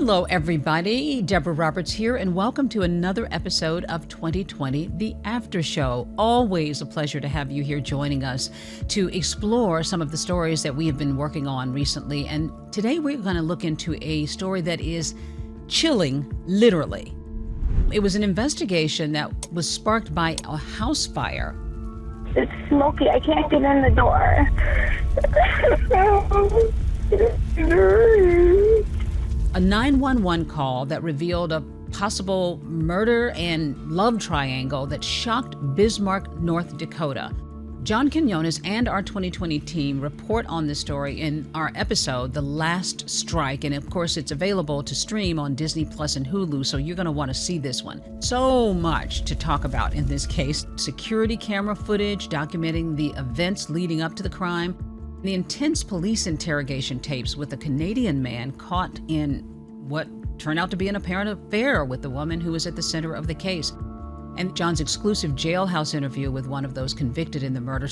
Hello, everybody. Deborah Roberts here, and welcome to another episode of 2020, The After Show. Always a pleasure to have you here joining us to explore some of the stories that we have been working on recently. And today we're going to look into a story that is chilling, literally. It was an investigation that was sparked by a house fire. It's smoky. I can't get in the door. A 911 call that revealed a possible murder and love triangle that shocked Bismarck, North Dakota. John Quiñones and our 2020 team report on this story in our episode, The Last Strike. And of course, it's available to stream on Disney Plus and Hulu, so you're going to want to see this one. So much to talk about in this case. Security camera footage documenting the events leading up to the crime. The intense police interrogation tapes with a Canadian man caught in what turned out to be an apparent affair with the woman who was at the center of the case. And John's exclusive jailhouse interview with one of those convicted in the murder.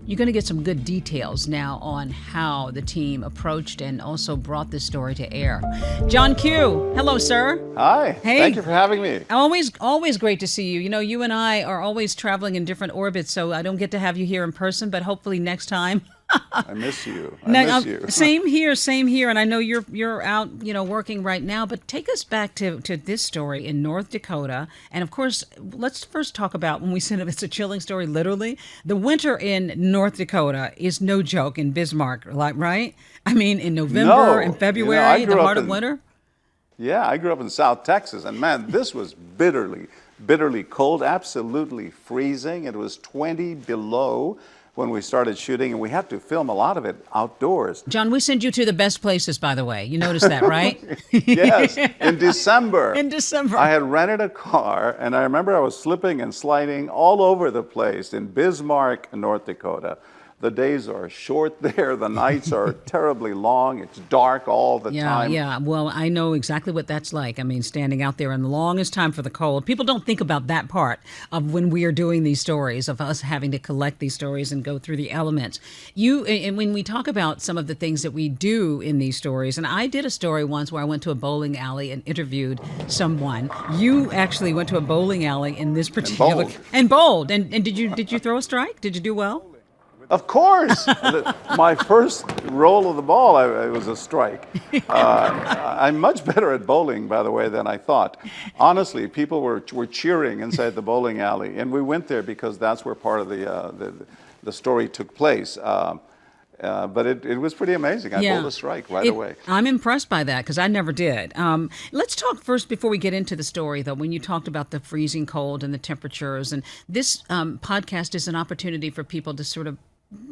You're going to get some good details now on how the team approached and also brought this story to air. John Q, hello, sir. Hi. Hey. Thank you for having me. Always great to see you. You know, you and I are always traveling in different orbits, so I don't get to have you here in person, but hopefully next time. I miss you. I miss you. Same here. And I know you're out, working right now. But take us back to this story in North Dakota. And of course, let's first talk about when we said it's a chilling story. Literally, the winter in North Dakota is no joke in Bismarck, right? I mean, in November and February, the heart of winter. Yeah, I grew up in South Texas, and man, this was bitterly cold, absolutely freezing. It was 20 below when we started shooting, and we had to film a lot of it outdoors. John, we send you to the best places, by the way. You noticed that, right? Yes, in December. In December. I had rented a car, and I remember I was slipping and sliding all over the place in Bismarck, North Dakota. The days are short there. The nights are terribly long. It's dark all the time. Yeah. Well, I know exactly what that's like. I mean, standing out there in the longest time for the cold. People don't think about that part of when we are doing these stories, of us having to collect these stories and go through the elements. And when we talk about some of the things that we do in these stories, and I did a story once where I went to a bowling alley and interviewed someone. You actually went to a bowling alley in this particular... And bowled. And did you throw a strike? Did you do well? Of course. My first roll of the ball, it was a strike. I'm much better at bowling, by the way, than I thought. Honestly, people were cheering inside the bowling alley, and we went there because that's where part of the story took place. But it was pretty amazing. I bowled a strike right away. I'm impressed by that because I never did. Let's talk first before we get into the story, though, when you talked about the freezing cold and the temperatures. And this podcast is an opportunity for people to sort of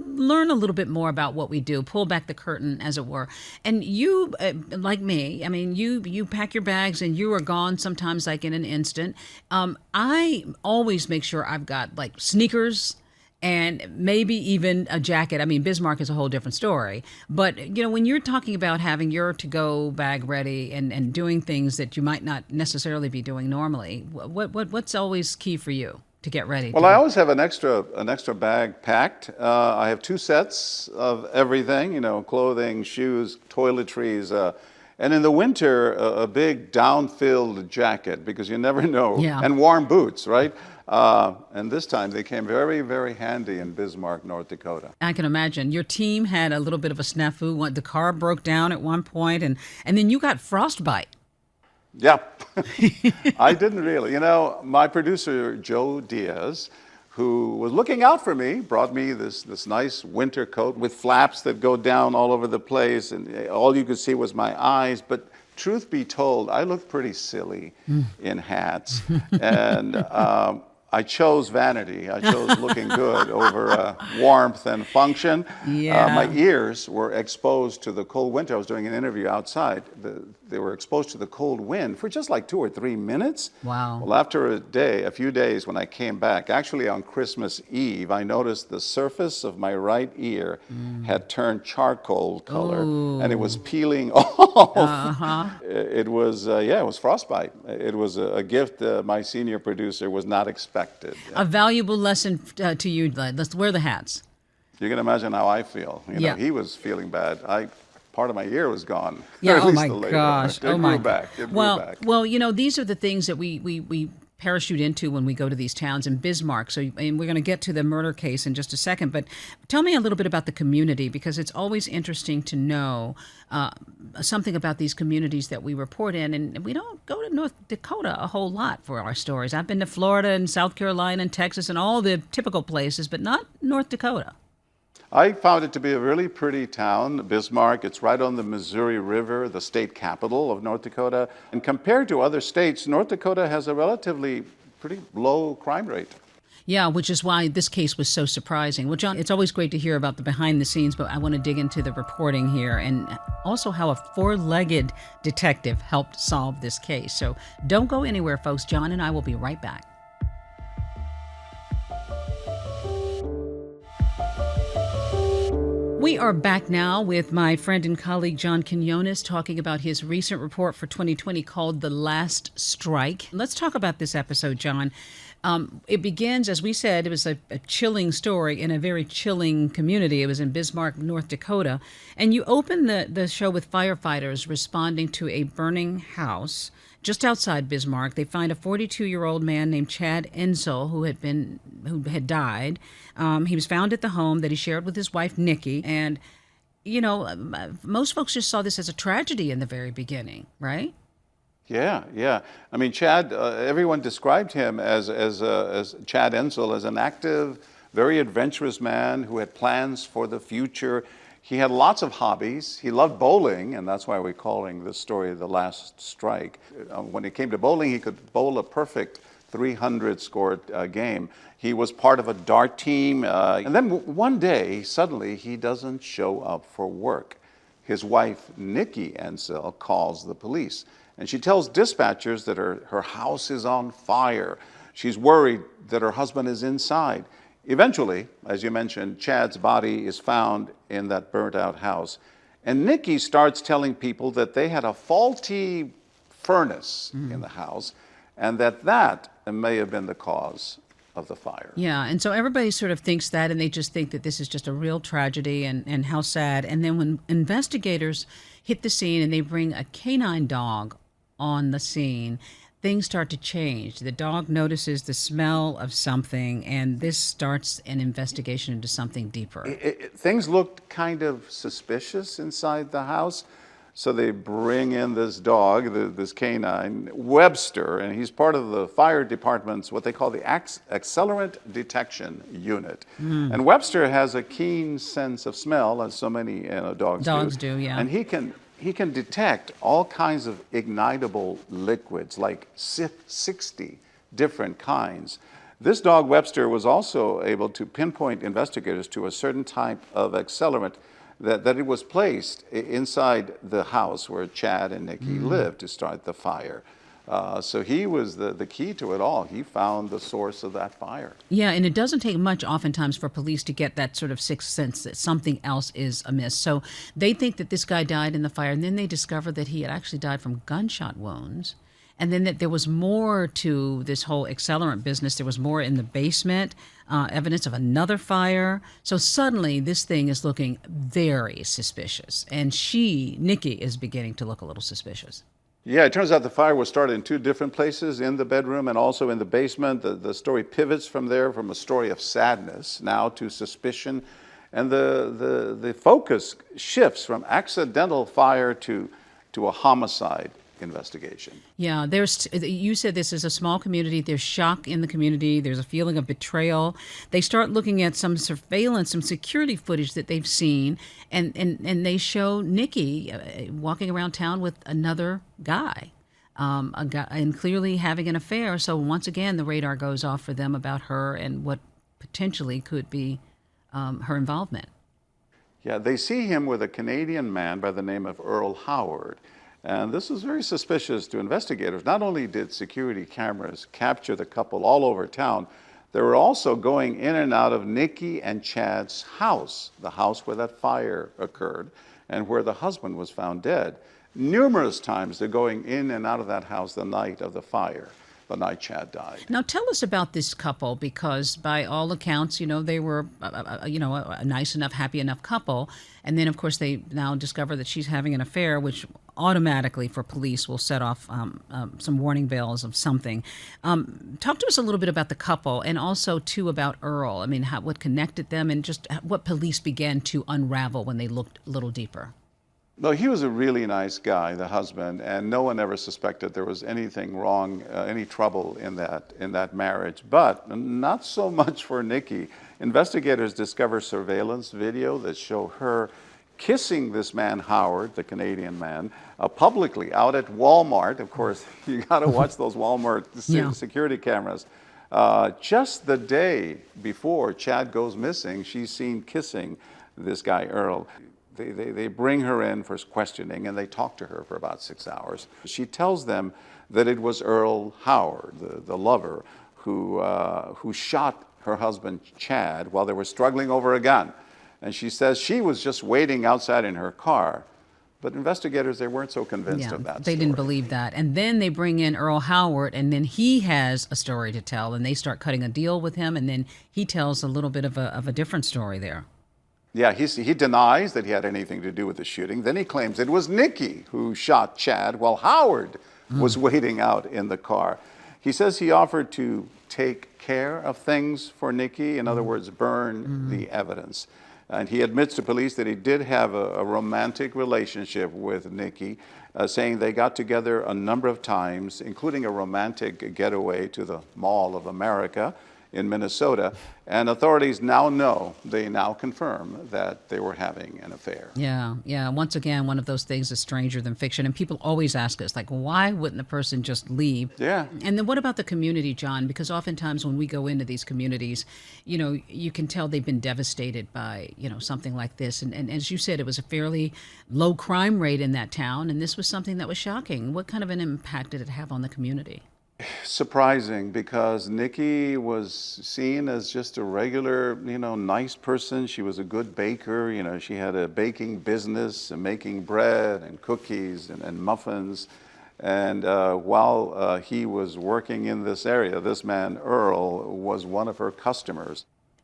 learn a little bit more about what we do, pull back the curtain, as it were. And you, like me, I mean, you pack your bags and you are gone sometimes like in an instant. I always make sure I've got like sneakers and maybe even a jacket. I mean, Bismarck is a whole different story. But, when you're talking about having your to-go bag ready and doing things that you might not necessarily be doing normally, what's always key for you to get ready? Well, I always have an extra bag packed. I have 2 sets of everything, clothing, shoes, toiletries, and in the winter, a big down-filled jacket, because you never know, and warm boots, right? And this time they came very, very handy in Bismarck, North Dakota. I can imagine. Your team had a little bit of a snafu. The car broke down at one point, and then you got frostbite. Yeah, I didn't really. My producer, Joe Diaz, who was looking out for me, brought me this nice winter coat with flaps that go down all over the place, and all you could see was my eyes. But truth be told, I looked pretty silly in hats. And I chose vanity. I chose looking good over warmth and function. Yeah. My ears were exposed to the cold winter. I was doing an interview outside. They were exposed to the cold wind for just like 2 or 3 minutes. Wow. Well, after a few days when I came back, actually on Christmas Eve, I noticed the surface of my right ear had turned charcoal color. Ooh. And it was peeling off. Uh-huh. It was frostbite. It was a gift my senior producer was not expected. A valuable lesson to you. Let's wear the hats. You can imagine how I feel. He was feeling bad. part of my ear was gone. Yeah. At Oh least my the labia. gosh. It Oh grew my. back. It grew Well, back. well, these are the things that we parachute into when we go to these towns in Bismarck. So, and we're going to get to the murder case in just a second. But tell me a little bit about the community, because it's always interesting to know something about these communities that we report in. And we don't go to North Dakota a whole lot for our stories. I've been to Florida and South Carolina and Texas and all the typical places, but not North Dakota. I found it to be a really pretty town, Bismarck. It's right on the Missouri River, the state capital of North Dakota. And compared to other states, North Dakota has a relatively pretty low crime rate. Yeah, which is why this case was so surprising. Well, John, it's always great to hear about the behind the scenes, but I want to dig into the reporting here and also how a four-legged detective helped solve this case. So don't go anywhere, folks. John and I will be right back. We are back now with my friend and colleague John Quiñones talking about his recent report for 2020 called The Last Strike. Let's talk about this episode, John. It begins, as we said, it was a chilling story in a very chilling community. It was in Bismarck, North Dakota. And you open the show with firefighters responding to a burning house just outside Bismarck. They find a 42-year-old man named Chad Entzel who had died. He was found at the home that he shared with his wife, Nikki. And, most folks just saw this as a tragedy in the very beginning, right? Yeah. I mean, Chad, everyone described him as Chad Entzel as an active, very adventurous man who had plans for the future. He had lots of hobbies. He loved bowling, and that's why we're calling this story The Last Strike. When it came to bowling, he could bowl a perfect 300-scored game. He was part of a dart team. And then one day, suddenly, he doesn't show up for work. His wife, Nikki Entzel, calls the police. And she tells dispatchers that her house is on fire. She's worried that her husband is inside. Eventually, as you mentioned, Chad's body is found in that burnt-out house. And Nikki starts telling people that they had a faulty furnace in the house, and that may have been the cause of the fire. Yeah, and so everybody sort of thinks that, and they just think that this is just a real tragedy and how sad. And then when investigators hit the scene and they bring a canine dog on the scene, things start to change. The dog notices the smell of something, and this starts an investigation into something deeper. Things looked kind of suspicious inside the house, so they bring in this dog, this canine, Webster, and he's part of the fire department's what they call the accelerant detection unit. And Webster has a keen sense of smell, as so many dogs do. Dogs do, yeah. And he can detect all kinds of ignitable liquids, like 60 different kinds. This dog, Webster, was also able to pinpoint investigators to a certain type of accelerant that it was placed inside the house where Chad and Nikki lived to start the fire. So he was the key to it all. He found the source of that fire. Yeah, and it doesn't take much oftentimes for police to get that sort of sixth sense that something else is amiss. So they think that this guy died in the fire, and then they discover that he had actually died from gunshot wounds. And then that there was more to this whole accelerant business. There was more in the basement, evidence of another fire. So suddenly this thing is looking very suspicious. And Nikki, is beginning to look a little suspicious. Yeah, it turns out the fire was started in two different places, in the bedroom and also in the basement. The story pivots from there, from a story of sadness now to suspicion. And the focus shifts from accidental fire to a homicide investigation. Yeah, you said this is a small community. There's shock in the community. There's a feeling of betrayal. They start looking at some surveillance, some security footage that they've seen, and they show Nikki walking around town with another guy, and clearly having an affair. So once again, the radar goes off for them about her and what potentially could be her involvement. Yeah, they see him with a Canadian man by the name of Earl Howard. And this was very suspicious to investigators. Not only did security cameras capture the couple all over town, they were also going in and out of Nikki and Chad's house, the house where that fire occurred and where the husband was found dead. Numerous times they're going in and out of that house the night of the fire. the night Chad died. Now, tell us about this couple, because by all accounts, they were, a nice enough, happy enough couple. And then, of course, they now discover that she's having an affair, which automatically for police will set off some warning bells of something. Talk to us a little bit about the couple, and also, too, about Earl. I mean, what connected them, and just what police began to unravel when they looked a little deeper. No, he was a really nice guy, the husband, and no one ever suspected there was anything wrong, any trouble in that marriage. But not so much for Nikki. Investigators discover surveillance video that show her kissing this man, Howard, the Canadian man, publicly out at Walmart. Of course, you got to watch those Walmart security cameras. Just the day before Chad goes missing, she's seen kissing this guy, Earl. They bring her in for questioning, and they talk to her for about 6 hours. She tells them that it was Earl Howard, the lover, who shot her husband Chad while they were struggling over a gun. And she says she was just waiting outside in her car. But investigators, they weren't so convinced of that They didn't believe that. And then they bring in Earl Howard, and then he has a story to tell, and they start cutting a deal with him, and then he tells a little bit of a different story there. Yeah, he denies that he had anything to do with the shooting. Then he claims it was Nikki who shot Chad while Howard was waiting out in the car. He says he offered to take care of things for Nikki, in other words, burn the evidence. And he admits to police that he did have a romantic relationship with Nikki, saying they got together a number of times, including a romantic getaway to the Mall of America in Minnesota. And authorities now confirm that they were having an affair. Yeah. Once again, one of those things is stranger than fiction. And people always ask us, like, why wouldn't the person just leave? Yeah. And then what about the community, John? Because oftentimes when we go into these communities, you can tell they've been devastated by, something like this. And as you said, it was a fairly low crime rate in that town. And this was something that was shocking. What kind of an impact did it have on the community? Surprising, because Nikki was seen as just a regular, nice person. She was a good baker. She had a baking business and making bread and cookies and muffins. And while he was working in this area, this man, Earl, was one of her customers.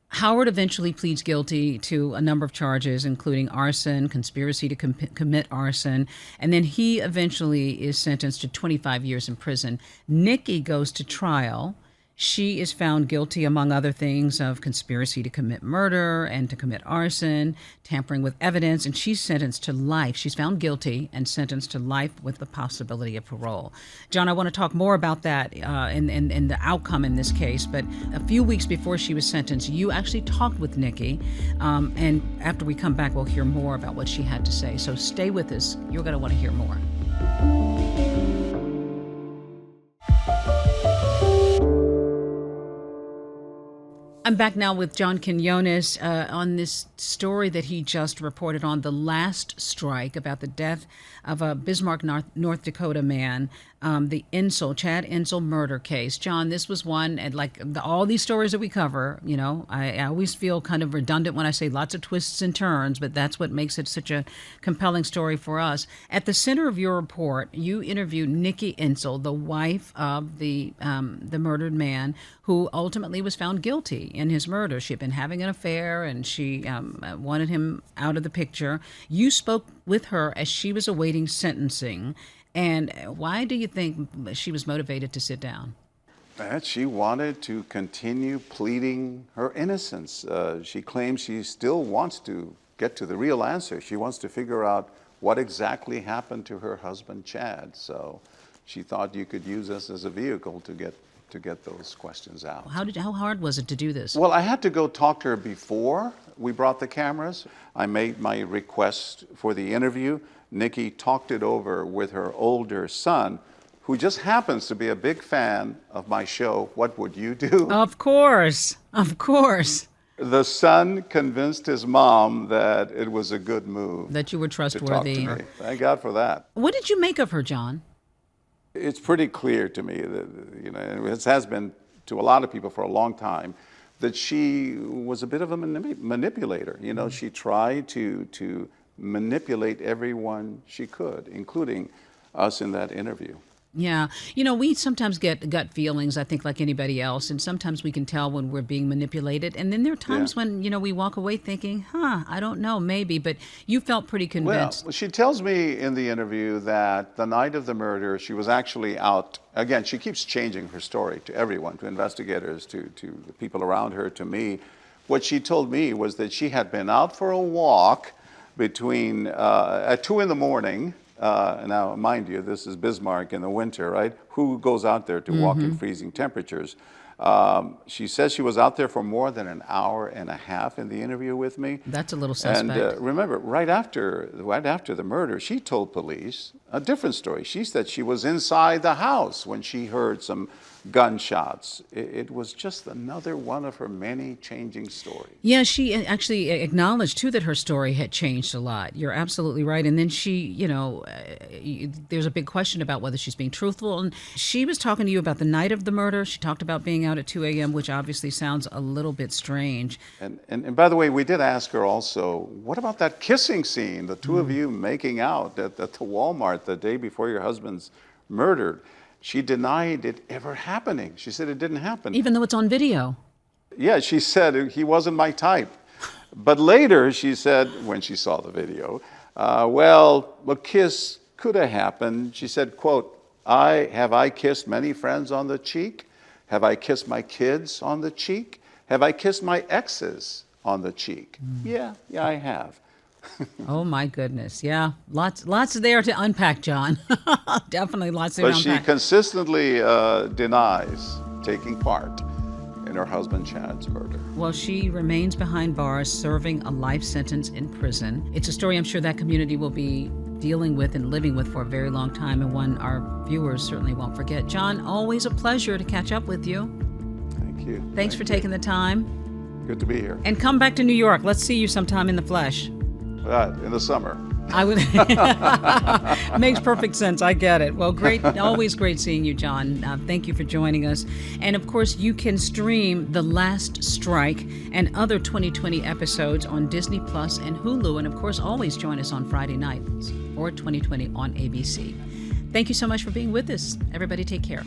Howard eventually pleads guilty to a number of charges, including arson, conspiracy to commit arson, and then he eventually is sentenced to 25 years in prison. Nikki goes to trial. She is found guilty, among other things, of conspiracy to commit murder and to commit arson, tampering with evidence, and she's sentenced to life. She's found guilty and sentenced to life with the possibility of parole. John, I want to talk more about that and the outcome in this case, but a few weeks before she was sentenced, you actually talked with Nikki, and after we come back, we'll hear more about what she had to say. So stay with us. You're going to want to hear more. I'm back now with John Quiñones on this story that he just reported on, the last strike, about the death of a Bismarck, North Dakota man, the Chad Entzel murder case. John, this was one, and like all these stories that we cover, I always feel kind of redundant when I say lots of twists and turns, but that's what makes it such a compelling story for us. At the center of your report, you interviewed Nikki Entzel, the wife of the murdered man, who ultimately was found guilty in his murder. She had been having an affair, and she wanted him out of the picture. You spoke with her as she was awaiting sentencing. And why do you think she was motivated to sit down? That she wanted to continue pleading her innocence. She claims she still wants to get to the real answer. She wants to figure out what exactly happened to her husband, Chad. So she thought you could use us as a vehicle to get those questions out. How hard was it to do this? Well, I had to go talk to her before we brought the cameras. I made my request for the interview. Nikki talked it over with her older son, who just happens to be a big fan of my show, What Would You Do? Of course. The son convinced his mom that it was a good move. That you were trustworthy. To talk to me. Thank God for that. What did you make of her, John? It's pretty clear to me that, it has been to a lot of people for a long time, that she was a bit of a manipulator. She tried to manipulate everyone she could, including us in that interview. Yeah. We sometimes get gut feelings, I think, like anybody else. And sometimes we can tell when we're being manipulated. And then there are times when, we walk away thinking, I don't know, maybe. But you felt pretty convinced. Well, she tells me in the interview that the night of the murder, she was actually out. Again, she keeps changing her story to everyone, to investigators, to the people around her, to me. What she told me was that she had been out for a walk between at 2 in the morning. Now, mind you, this is Bismarck in the winter, right? Who goes out there to walk in freezing temperatures? She says she was out there for more than an hour and a half in the interview with me. That's a little suspect. And remember, right after the murder, she told police a different story. She said she was inside the house when she heard some gunshots. It was just another one of her many changing stories. Yeah, she actually acknowledged, too, that her story had changed a lot. You're absolutely right. And then she, there's a big question about whether she's being truthful. And she was talking to you about the night of the murder. She talked about being out at 2 a.m., which obviously sounds a little bit strange. And by the way, we did ask her also, what about that kissing scene, the two of you making out at the Walmart the day before your husband's murdered? She denied it ever happening. She said it didn't happen. Even though it's on video. Yeah, she said he wasn't my type. But later, she said, when she saw the video, well, a kiss could have happened. She said, quote, have I kissed many friends on the cheek? Have I kissed my kids on the cheek? Have I kissed my exes on the cheek? Yeah, I have. Oh my goodness, yeah, lots there to unpack, John. Definitely lots there to unpack. But she consistently denies taking part in her husband Chad's murder. Well, she remains behind bars, serving a life sentence in prison. It's a story I'm sure that community will be dealing with and living with for a very long time, and one our viewers certainly won't forget. John, always a pleasure to catch up with you. Thank you. Thanks for taking the time. Good to be here. And come back to New York. Let's see you sometime in the flesh. In the summer. I would. Makes perfect sense. I get it. Well, great. Always great seeing you, John. Thank you for joining us. And of course, you can stream The Last Strike and other 2020 episodes on Disney Plus and Hulu. And of course, always join us on Friday nights or 2020 on ABC. Thank you so much for being with us. Everybody take care.